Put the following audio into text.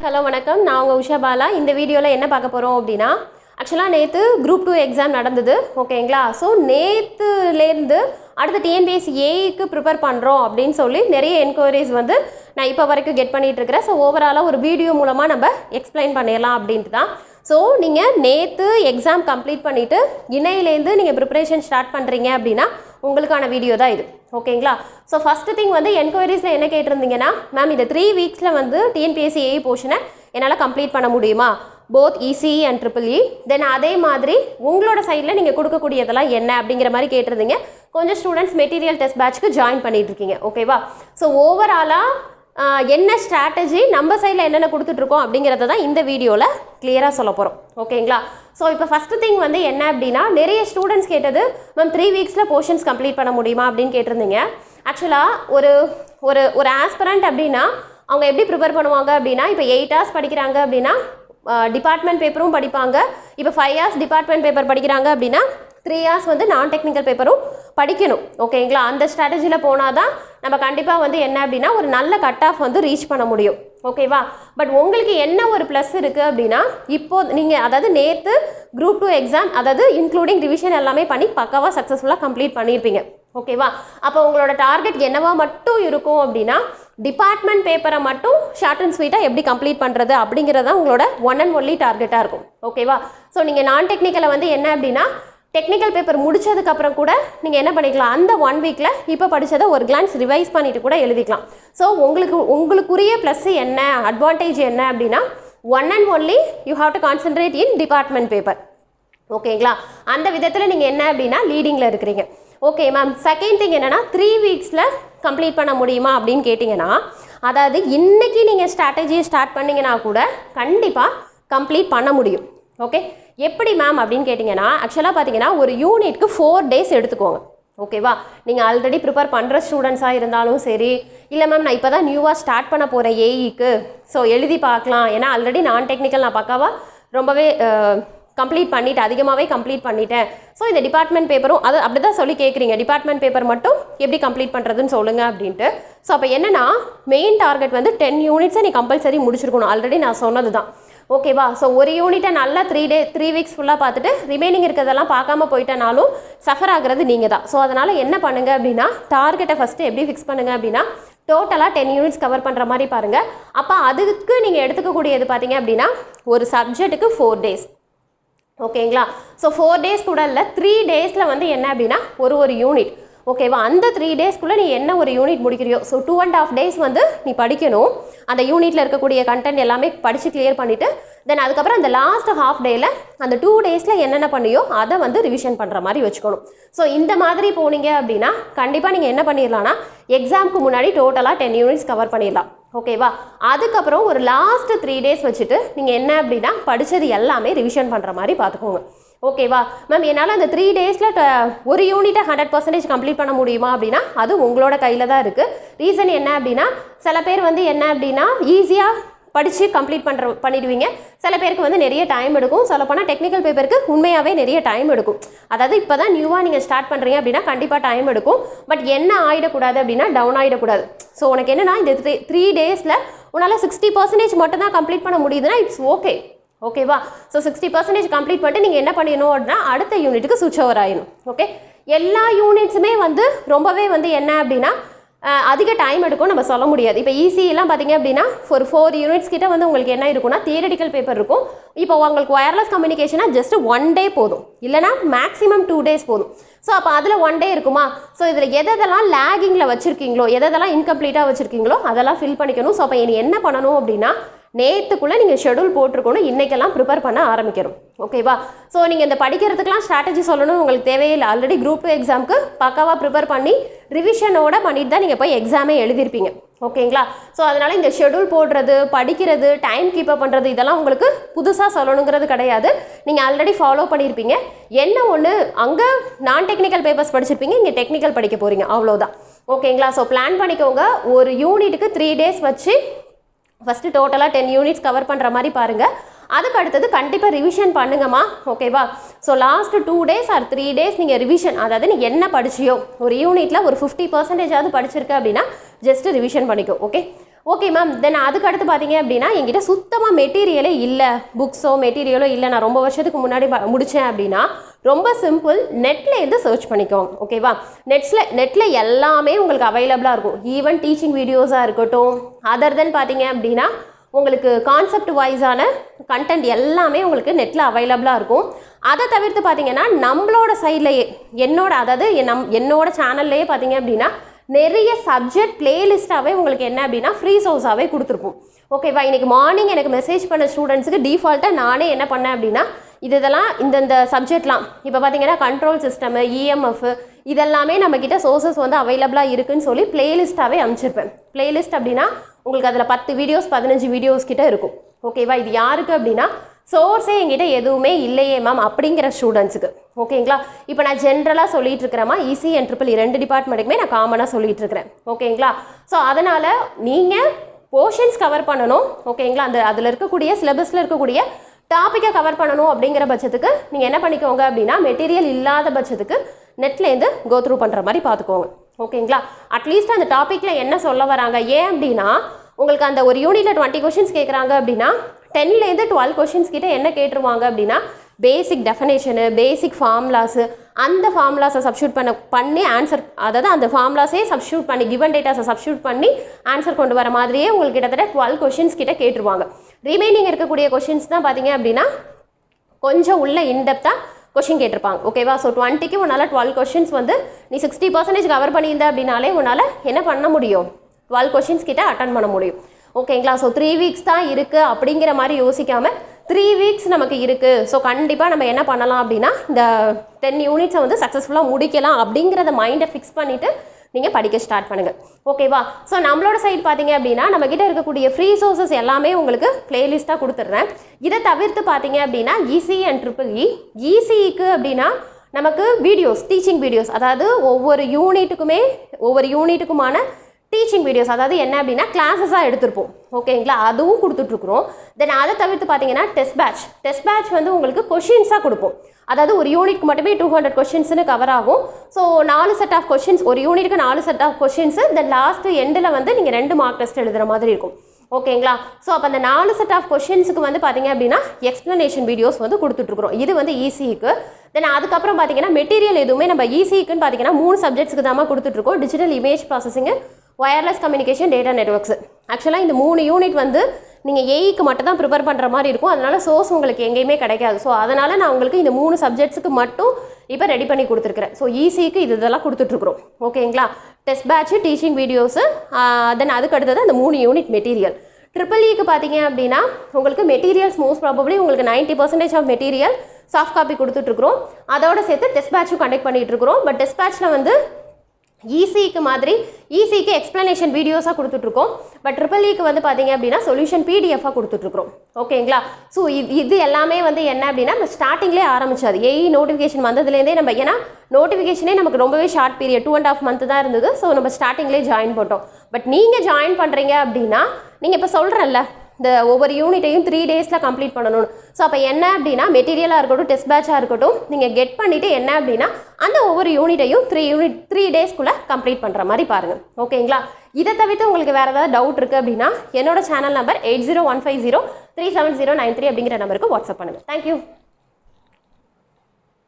Hello வணக்கம், நான் உங்கள் உஷா பாலா. இந்த வீடியோவில் என்ன பார்க்க போகிறோம் அப்படின்னா, ஆக்சுவலாக நேற்று குரூப் 2 எக்ஸாம் நடந்தது, ஓகேங்களா. ஸோ நேற்றுலேருந்து அடுத்த டிஎன்பிஎஸ்சி ஏக்கு ப்ரிப்பேர் பண்ணுறோம் அப்படின்னு சொல்லி நிறைய என்கொயரிஸ் வந்து நான் இப்போ வரைக்கும் கெட் பண்ணிகிட்டு இருக்கிறேன். ஸோ ஓவராலாக ஒரு வீடியோ மூலமாக நம்ம எக்ஸ்பிளைன் பண்ணிடலாம் அப்படின்ட்டு தான். ஸோ நீங்கள் நேற்று எக்ஸாம் கம்ப்ளீட் பண்ணிவிட்டு இன்னையிலேருந்து நீங்கள் ப்ரிப்பரேஷன் ஸ்டார்ட் பண்ணுறீங்க அப்படின்னா உங்களுக்கான வீடியோ தான் இது, ஓகேங்களா. ஸோ ஃபஸ்ட்டு திங் வந்து என்கொயரிஸில் என்ன கேட்டிருந்தீங்கன்னா, மேம் இந்த 3 வீக்ஸில் வந்து டிஎன்பிஎஸ்சி ஏஇ போர்ஷனை என்னால் கம்ப்ளீட் பண்ண முடியுமா, போத் இசிஇ அண்ட் ட்ரிபிள்இ. தென் அதே மாதிரி உங்களோட சைடில் நீங்கள் கொடுக்கக்கூடியதெல்லாம் என்ன அப்படிங்கிற மாதிரி கேட்டிருந்தீங்க. கொஞ்சம் ஸ்டூடெண்ட்ஸ் மெட்டீரியல் டெஸ்ட் பேட்ச்க்கு ஜாயின் பண்ணிட்டு இருக்கீங்க, ஓகேவா. ஸோ ஓவராலாக என்ன ஸ்ட்ராட்டஜி நம்ம சைடில் என்னென்ன கொடுத்துட்ருக்கோம் அப்படிங்கிறத தான் இந்த வீடியோவில் கிளியராக சொல்ல போகிறோம், ஓகேங்களா. ஸோ இப்போ ஃபஸ்ட்டு திங் வந்து என்ன அப்படின்னா, நிறைய ஸ்டூடெண்ட்ஸ் கேட்டது, மேம் 3 வீக்ஸில் போர்ஷன்ஸ் கம்ப்ளீட் பண்ண முடியுமா அப்படின்னு கேட்டிருந்தீங்க. ஆக்சுவலாக ஒரு ஒரு ஒரு ஆஸ்பிரண்ட் அப்படின்னா அவங்க எப்படி ப்ரிப்பேர் பண்ணுவாங்க அப்படின்னா, இப்போ 8 hours படிக்கிறாங்க அப்படின்னா டிபார்ட்மெண்ட் பேப்பரும் படிப்பாங்க. இப்போ 5 hours டிபார்ட்மெண்ட் பேப்பர் படிக்கிறாங்க அப்படின்னா 3 hours வந்து நான் டெக்னிக்கல் பேப்பரும் படிக்கணும், ஓகேங்களா. அந்த ஸ்ட்ராட்டஜியில் போனால் தான் நம்ம கண்டிப்பாக வந்து என்ன அப்படின்னா ஒரு நல்ல கட் ஆஃப் வந்து ரீச் பண்ண முடியும், ஓகேவா. பட் உங்களுக்கு என்ன ஒரு ப்ளஸ் இருக்குது அப்படின்னா, இப்போது நீங்கள் அதாவது நேற்று குரூப் 2 எக்ஸாம் அதாவது இன்க்ளூடிங் ரிவிஷன் எல்லாமே பண்ணி பக்காவாக சக்ஸஸ்ஃபுல்லாக கம்ப்ளீட் பண்ணியிருப்பீங்க, ஓகேவா. அப்போ உங்களோட டார்கெட் என்னவா மட்டும் இருக்கும் அப்படின்னா, டிபார்ட்மெண்ட் பேப்பரை மட்டும் ஷார்ட் அண்ட் ஸ்வீட்டாக எப்படி கம்ப்ளீட் பண்ணுறது அப்படிங்கிறது தான் உங்களோட ஒன் அண்ட் ஒன்லி டார்கெட்டாக இருக்கும், ஓகேவா. ஸோ நீங்கள் நான் டெக்னிக்கலை வந்து என்ன அப்படின்னா டெக்னிக்கல் பேப்பர் முடிச்சதுக்கப்புறம் கூட நீங்கள் என்ன பண்ணிக்கலாம், அந்த 1 வீக்கில் இப்போ படித்ததை ஒரு கிளான்ஸ் ரிவைஸ் பண்ணிவிட்டு கூட எழுதிக்கலாம். ஸோ உங்களுக்குரிய ப்ளஸ் என்ன, அட்வான்டேஜ் என்ன அப்படின்னா, one and only you have to concentrate in department paper, ஓகேங்களா. அந்த விதத்தில் நீங்கள் என்ன அப்படின்னா லீடிங்கில் இருக்கிறீங்க, ஓகே மேம். செகண்ட் திங் என்னென்னா 3 வீக்ஸில் கம்ப்ளீட் பண்ண முடியுமா அப்படின்னு கேட்டிங்கன்னா, அதாவது இன்றைக்கி நீங்கள் ஸ்ட்ராட்டஜியை ஸ்டார்ட் பண்ணிங்கன்னா கூட கண்டிப்பாக கம்ப்ளீட் பண்ண முடியும், ஓகே. எப்படி மேம் அப்படின்னு கேட்டிங்கன்னா, ஆக்சுவலாக பார்த்தீங்கன்னா ஒரு யூனிட்க்கு 4 days எடுத்துக்கோங்க, ஓகேவா. நீங்கள் ஆல்ரெடி ப்ரிப்பேர் பண்ணுற ஸ்டூடெண்ட்ஸாக இருந்தாலும் சரி, இல்லை மேம் நான் இப்போ தான் நியூவாக ஸ்டார்ட் பண்ண போகிறேன் ஏஇக்கு, ஸோ எழுதி பார்க்கலாம், ஏன்னா ஆல்ரெடி நான் டெக்னிக்கல் நான் பக்காவாக ரொம்பவே கம்ப்ளீட் பண்ணிவிட்டு அதிகமாகவே கம்ப்ளீட் பண்ணிட்டேன். ஸோ இந்த டிபார்ட்மெண்ட் பேப்பரும் அது அப்படி தான் சொல்லி கேட்குறீங்க, டிபார்ட்மெண்ட் பேப்பர் மட்டும் எப்படி கம்ப்ளீட் பண்ணுறதுன்னு சொல்லுங்கள் அப்படின்ட்டு. ஸோ அப்போ என்னென்னா மெயின் டார்கெட் வந்து 10 units நீ கம்பல்சரி முடிச்சிருக்கணும், ஆல்ரெடி நான் சொன்னது தான், ஓகேவா. ஸோ ஒரு யூனிட்டை நல்லா 3 weeks ஃபுல்லாக பார்த்துட்டு ரிமைனிங் இருக்கிறதெல்லாம் பார்க்காம போயிட்டனாலும் சஃபர் ஆகிறது நீங்கள் தான். ஸோ அதனால் என்ன பண்ணுங்கள் அப்படின்னா, டார்கெட்டை ஃபஸ்ட்டு எப்படி ஃபிக்ஸ் பண்ணுங்கள் அப்படின்னா, டோட்டலாக 10 units கவர் பண்ணுற மாதிரி பாருங்கள். அப்போ அதுக்கு நீங்கள் எடுத்துக்கக்கூடியது பார்த்தீங்க அப்படின்னா ஒரு சப்ஜெக்ட்டுக்கு 4 days, ஓகேங்களா. ஸோ 4 days கூட இல்லை, 3 daysல வந்து என்ன அப்படின்னா ஒரு யூனிட், ஓகேவா. அந்த 3 daysக்குள்ளே நீ என்ன ஒரு யூனிட் முடிக்கிறியோ, ஸோ 2.5 days வந்து நீ படிக்கணும், அந்த யூனிட்டில் இருக்கக்கூடிய கண்டென்ட் எல்லாமே படித்து கிளியர் பண்ணிவிட்டு தென் அதுக்கப்புறம் அந்த லாஸ்ட் ஹாஃப் டேயில் அந்த 2 daysல என்னென்ன பண்ணியோ அதை வந்து ரிவிஷன் பண்ணுற மாதிரி வச்சுக்கணும். ஸோ இந்த மாதிரி போனீங்க அப்படின்னா கண்டிப்பாக நீங்கள் என்ன பண்ணிடலாம்னா எக்ஸாமுக்கு முன்னாடி டோட்டலாக 10 units கவர் பண்ணிடலாம், ஓகேவா. அதுக்கப்புறம் ஒரு லாஸ்ட் 3 days வச்சுட்டு நீங்கள் என்ன அப்படின்னா படித்தது எல்லாமே ரிவிஷன் பண்ணுற மாதிரி பார்த்துக்கோங்க, ஓகேவா. மேம் என்னால் அந்த 3 daysல ஒரு யூனிட்டை 100% கம்ப்ளீட் பண்ண முடியுமா அப்படின்னா அது உங்களோட கையில் தான் இருக்குது. ரீசன் என்ன அப்படின்னா, சில பேர் வந்து என்ன அப்படின்னா ஈஸியாக படித்து கம்ப்ளீட் பண்ணிடுவீங்க, சில பேருக்கு வந்து நிறைய டைம் எடுக்கும். சொல்லப்போனால் டெக்னிக்கல் பேப்பருக்கு உண்மையாகவே நிறைய டைம் எடுக்கும். அதாவது இப்போ தான் நியூவாக நீங்கள் ஸ்டார்ட் பண்ணுறீங்க அப்படின்னா கண்டிப்பாக டைம் எடுக்கும். பட் என்ன ஆகிடக்கூடாது அப்படின்னா டவுன் ஆகிடக்கூடாது. ஸோ உனக்கு என்னென்னா இந்த 3 daysல உன்னால் 60% மட்டும் தான் கம்ப்ளீட் பண்ண முடியுதுன்னா இட்ஸ் ஓகே, ஓகேவா. ஸோ 60% கம்ப்ளீட் பண்ணிட்டு நீங்கள் என்ன பண்ணிடணும் அப்படின்னா அடுத்த யூனிட்டுக்கு சுவிட்ச் ஓவர் ஆகிடும், ஓகே. எல்லா யூனிட்ஸுமே வந்து ரொம்பவே வந்து என்ன அப்படின்னா அதிக டைம் எடுக்கும் நம்ம சொல்ல முடியாது. இப்போ இசிலாம் பார்த்தீங்க அப்படின்னா ஒரு 4 units கிட்ட வந்து உங்களுக்கு என்ன இருக்குன்னா தியரிட்டிக்கல் பேப்பர் இருக்கும். இப்போ உங்களுக்கு ஒயர்லெஸ் கம்யூனிகேஷனாக ஜஸ்ட் 1 day போதும், இல்லைனா மேக்ஸிமம் 2 days போதும். ஸோ அப்போ அதில் 1 day இருக்குமா. ஸோ இதில் எதெல்லாம் லேகிங்கில் வச்சுருக்கீங்களோ, எதெல்லாம் இன்கம்ப்ளீட்டாக வச்சுருக்கீங்களோ அதெல்லாம் ஃபில் பண்ணிக்கணும். ஸோ அப்போ இனி என்ன பண்ணணும் அப்படின்னா நேற்றுக்குள்ளே நீங்கள் ஷெடியூல் போட்டிருக்கணும், இன்றைக்கெல்லாம் ப்ரிப்பேர் பண்ண ஆரம்பிக்கணும், ஓகேவா. ஸோ நீங்கள் இந்த படிக்கிறதுக்கெலாம் ஸ்ட்ராட்டஜி சொல்லணும் உங்களுக்கு தேவையில்லை. ஆல்ரெடி குரூப் 2 எக்ஸாமுக்கு பக்காவாக ப்ரிப்பேர் பண்ணி ரிவிஷனோட பண்ணிட்டு தான் நீங்கள் போய் எக்ஸாமே எழுதியிருப்பீங்க, ஓகேங்களா. ஸோ அதனால் இந்த ஷெடியூல் போடுறது, படிக்கிறது, டைம் கீப்பப் பண்ணுறது இதெல்லாம் உங்களுக்கு புதுசாக சொல்லணுங்கிறது கிடையாது. நீங்கள் ஆல்ரெடி ஃபாலோ பண்ணியிருப்பீங்க. என்ன ஒன்று, அங்கே நான் டெக்னிக்கல் பேப்பர்ஸ் படிச்சிருப்பீங்க, இங்கே டெக்னிக்கல் படிக்க போகிறீங்க, அவ்வளோதான், ஓகேங்களா. ஸோ பிளான் பண்ணிக்கோங்க. ஒரு யூனிட்டுக்கு 3 days வச்சு ஃபஸ்ட்டு டோட்டலாக 10 units கவர் பண்ணுற மாதிரி பாருங்கள். அதுக்கு அடுத்தது கண்டிப்பாக ரிவிஷன் பண்ணுங்கம்மா, ஓகேவா. So last 2 days or 3 days நீங்கள் ரிவிஷன், அதாவது நீங்கள் என்ன படிச்சியோ ஒரு யூனிட்டில் ஒரு 50% படிச்சிருக்க அப்படின்னா ஜஸ்ட்டு ரிவிஷன் பண்ணிக்கோ, ஓகே. ஓகே மேம், தென் அதுக்கு அடுத்து பார்த்தீங்க அப்படின்னா என்கிட்ட சுத்தமாக மெட்டீரியலே இல்லை, புக்ஸோ மெட்டீரியலோ இல்லை, நான் ரொம்ப வருஷத்துக்கு முன்னாடி முடித்தேன் அப்படின்னா ரொம்ப சிம்பிள், நெட்லேருந்து சர்ச் பண்ணிக்கோங்க. ஓகேவா? நெட்டில் எல்லாமே உங்களுக்கு அவைலபிளாக இருக்கும். ஈவன் டீச்சிங் வீடியோஸாக இருக்கட்டும், அதர் தென் பார்த்தீங்க அப்படின்னா உங்களுக்கு கான்செப்ட் வைஸான கண்டென்ட் எல்லாமே உங்களுக்கு நெட்டில் அவைலபிளாக இருக்கும். அதை தவிர்த்து பார்த்தீங்கன்னா நம்மளோட சைட்லேயே என்னோட சேனல்லையே பார்த்தீங்க அப்படின்னா நிறைய சப்ஜெக்ட் பிளேலிஸ்ட்டாகவே உங்களுக்கு என்ன அப்படின்னா ஃப்ரீ சோர்ஸாகவே கொடுத்துருப்போம். ஓகேவா? இன்றைக்கி மார்னிங் எனக்கு மெசேஜ் பண்ண ஸ்டூடெண்ட்ஸுக்கு டிஃபால்ட்டாக நானே என்ன பண்ணேன் அப்படின்னா இதெல்லாம் இந்த சப்ஜெக்ட்லாம் இப்போ பார்த்தீங்கன்னா கண்ட்ரோல் சிஸ்டமு, இஎம்எஃப் இதெல்லாமே நம்மக்கிட்ட சோர்ஸஸ் வந்து அவைலபிளாக இருக்குதுன்னு சொல்லி பிளேலிஸ்ட்டாகவே அனுப்பிச்சிருப்பேன். பிளேலிஸ்ட் அப்படின்னா உங்களுக்கு அதில் 10 வீடியோஸ் 15 வீடியோஸ் கிட்ட இருக்கும். ஓகேவா? இது யாருக்கு அப்படின்னா சோர்ஸே என்கிட்ட எதுவுமே இல்லையே மேம் அப்படிங்கிற ஸ்டூடெண்ட்ஸுக்கு. ஓகேங்களா? இப்போ நான் ஜென்ரலாக சொல்லிட்டு இருக்கிறேம்மா, இசி அண்ட் ட்ரிபிள் 2 டிபார்ட்மெண்ட்டுக்குமே நான் காமனாக சொல்லிட்டு இருக்கிறேன். ஓகேங்களா? ஸோ அதனால் நீங்கள் போர்ஷன்ஸ் கவர் பண்ணணும். ஓகேங்களா? அதில் இருக்கக்கூடிய சிலபஸில் இருக்கக்கூடிய டாப்பிக்கை கவர் பண்ணணும் அப்படிங்கிற பட்சத்துக்கு நீங்கள் என்ன பண்ணிக்கோங்க அப்படின்னா மெட்டீரியல் இல்லாத பட்சத்துக்கு நெட்லேருந்து கோத்ரூ பண்ணுற மாதிரி பார்த்துக்கோங்க. ஓகேங்களா? அட்லீஸ்ட் அந்த டாப்பிக்கில் என்ன சொல்ல வராங்க, ஏன் அப்படின்னா உங்களுக்கு அந்த ஒரு யூனிட்டில் 20 கொஷின்ஸ் கேட்குறாங்க அப்படின்னா 10லேருந்து 12 கொஷின்ஸ் கிட்ட என்ன கேட்டுருவாங்க அப்படின்னா பேசிக் டெஃபினேஷனு, பேசிக் ஃபார்முலாஸு, அந்த ஃபார்முலாஸை சப்ஸ்டியூட் பண்ணி ஆன்சர், அதாவது அந்த ஃபார்முலாஸே சப்ஸ்டியூட் பண்ணி கிவன் டேட்டாஸை சப்ஸ்டியூட் பண்ணி ஆன்சர் கொண்டு வர மாதிரியே உங்களுக்கு கிட்டத்தட்ட 12 கொஷின்ஸ் கிட்ட கேட்டுருவாங்க. ரிமைனிங் இருக்கக்கூடிய கொஷின்ஸ் தான் பார்த்தீங்க அப்படின்னா கொஞ்சம் உள்ள இன்டெப்த்தாக கொஷின் கேட்டிருப்பாங்க. ஓகேவா? ஸோ 20க்கு உன்னால் 12 கொஷின்ஸ் வந்து நீ 60% கவர் பண்ணியிருந்த அப்படின்னாலே உன்னால் என்ன பண்ண முடியும், 12 கொஷின்ஸ் கிட்ட அட்டன் பண்ண முடியும். ஓகேங்களா? ஸோ 3 வீக்ஸ் தான் இருக்குது அப்படிங்கிற மாதிரி யோசிக்காமல் 3 வீக்ஸ் நமக்கு இருக்குது, ஸோ கண்டிப்பாக நம்ம என்ன பண்ணலாம் அப்படின்னா இந்த 10 யூனிட்ஸை வந்து சக்ஸஸ்ஃபுல்லாக முடிக்கலாம் அப்படிங்கிறத மைண்டை ஃபிக்ஸ் பண்ணிவிட்டு நீங்கள் படிக்க ஸ்டார்ட் பண்ணுங்கள். ஓகேவா? ஸோ நம்மளோட சைட் பார்த்தீங்க அப்படின்னா நம்மக்கிட்ட இருக்கக்கூடிய ஃப்ரீ சோர்ஸஸ் எல்லாமே உங்களுக்கு பிளேலிஸ்ட்டாக கொடுத்துட்றேன். இதை தவிர்த்து பார்த்தீங்க அப்படின்னா இசி அண்ட் ட்ரிபிள் இசிக்கு அப்படின்னா நமக்கு வீடியோஸ், டீச்சிங் வீடியோஸ், அதாவது ஒவ்வொரு யூனிட்டுக்குமான டீச்சிங் வீடியோஸ், அதாவது என்ன அப்படின்னா கிளாஸஸாக எடுத்துருப்போம். ஓகேங்களா? அதுவும் கொடுத்துட்ருக்குறோம். தென் அதை தவிர்த்து பார்த்தீங்கன்னா டெஸ்ட் பேட்ச் வந்து உங்களுக்கு கொஷின்ஸாக கொடுப்போம். அதாவது ஒரு யூனிட்க்கு மட்டுமே 200 கொஷின்ஸ்னு கவர் ஆகும். ஸோ 4 செட் ஆஃப் கொஷின்ஸ், ஒரு யூனிட்டுக்கு 4 set of questions, then last எண்டில் வந்து நீங்கள் 2 மார்க் டெஸ்ட் எழுதுகிற மாதிரி இருக்கும். ஓகேங்களா? ஸோ அப்போ அந்த 4 செட் ஆஃப் கொஷின்ஸுக்கு வந்து பார்த்தீங்க அப்படின்னா எக்ஸ்ப்ளனேஷன் வீடியோஸ் வந்து கொடுத்துட்ருக்குறோம். இது வந்து ஈஸிக்கு. தென் அதுக்கப்புறம் பார்த்தீங்கன்னா மெட்டீரியல் எதுவுமே நம்ம ஈஸிக்குன்னு பார்த்தீங்கன்னா 3 சப்ஜெக்ட்ஸ்க்கு தான் கொடுத்துட்ருக்கோம். Digital image processing, wireless communication, data networks. ஆக்சுவலாக இந்த 3 யூனிட் வந்து நீங்கள் ஏஇக்கு மட்டும் தான் ப்ரிப்பேர் பண்ணுற மாதிரி இருக்கும். அதனால் சோர்ஸ் உங்களுக்கு எங்கேயுமே கிடைக்காது. ஸோ அதனால் நான் உங்களுக்கு இந்த 3 சப்ஜெக்ட்ஸுக்கு மட்டும் இப்போ ரெடி பண்ணி கொடுத்துருக்குறேன். ஸோ ஈஸிக்கு இதெல்லாம் கொடுத்துட்ருக்குறோம். ஓகேங்களா? டெஸ்ட் பேட்ச், டீச்சிங் வீடியோஸு, தென் அதுக்கு அடுத்தது அந்த 3 யூனிட் மெட்டீரியல். ட்ரிபிள் இக்கு பார்த்தீங்க அப்படின்னா உங்களுக்கு மெட்டீரியல்ஸ் மோஸ்ட் ப்ராபப்ளி உங்களுக்கு 90% ஆஃப் மெட்டீரியல் சாஃப்ட் காப்பி கொடுத்துட்ருக்குறோம். அதோட சேர்த்து டெஸ்ட் பேட்சும் கண்டக்ட் பண்ணிகிட்ருக்குறோம். பட் டெஸ்ட் பேட்சில் வந்து ஈஸிக்கு எக்ஸ்ப்ளனேஷன் வீடியோஸாக கொடுத்துட்ருக்கோம். பட் ட்ரிபிள் இக்கு வந்து பார்த்தீங்க அப்படின்னா சொல்யூஷன் பிடிஎஃபாக கொடுத்துட்ருக்குறோம். ஓகேங்களா? ஸோ இது எல்லாமே வந்து என்ன அப்படின்னா நம்ம ஸ்டார்டிங்லேயே ஆரம்பிச்சாது. ஏஇ நோட்டிஃபிகேஷன் வந்ததுலேருந்தே நம்ம, ஏன்னா நோட்டிஃபிகேஷனே நமக்கு ரொம்பவே ஷார்ட் பீரியட் 2.5 month தான் இருந்தது. ஸோ நம்ம ஸ்டார்டிங்லேயே ஜாயின் பண்ணிட்டோம். பட் நீங்கள் ஜாயின் பண்ணுறீங்க அப்படின்னா நீங்கள் இப்போ சொல்கிறல்ல இந்த ஒவ்வொரு யூனிட்டையும் 3 daysல கம்ப்ளீட் பண்ணணும். ஸோ அப்போ என்ன அப்படின்னா மெட்டீரியலாக இருக்கட்டும், டெஸ்ட் பேட்சாக இருக்கட்டும், நீங்கள் கெட் பண்ணிவிட்டு என்ன அப்படின்னா அந்த ஒவ்வொரு யூனிட்டையும் 3 daysக்குள்ளே கம்ப்ளீட் பண்ணுற மாதிரி பாருங்கள். ஓகேங்களா? இதை தவிர்த்து உங்களுக்கு வேறு ஏதாவது டவுட் இருக்குது அப்படின்னா என்னோட சேனல் நம்பர் 8015037093 அப்படிங்கிற நம்பருக்கு வாட்ஸ்அப் பண்ணுங்கள். தேங்க்யூ.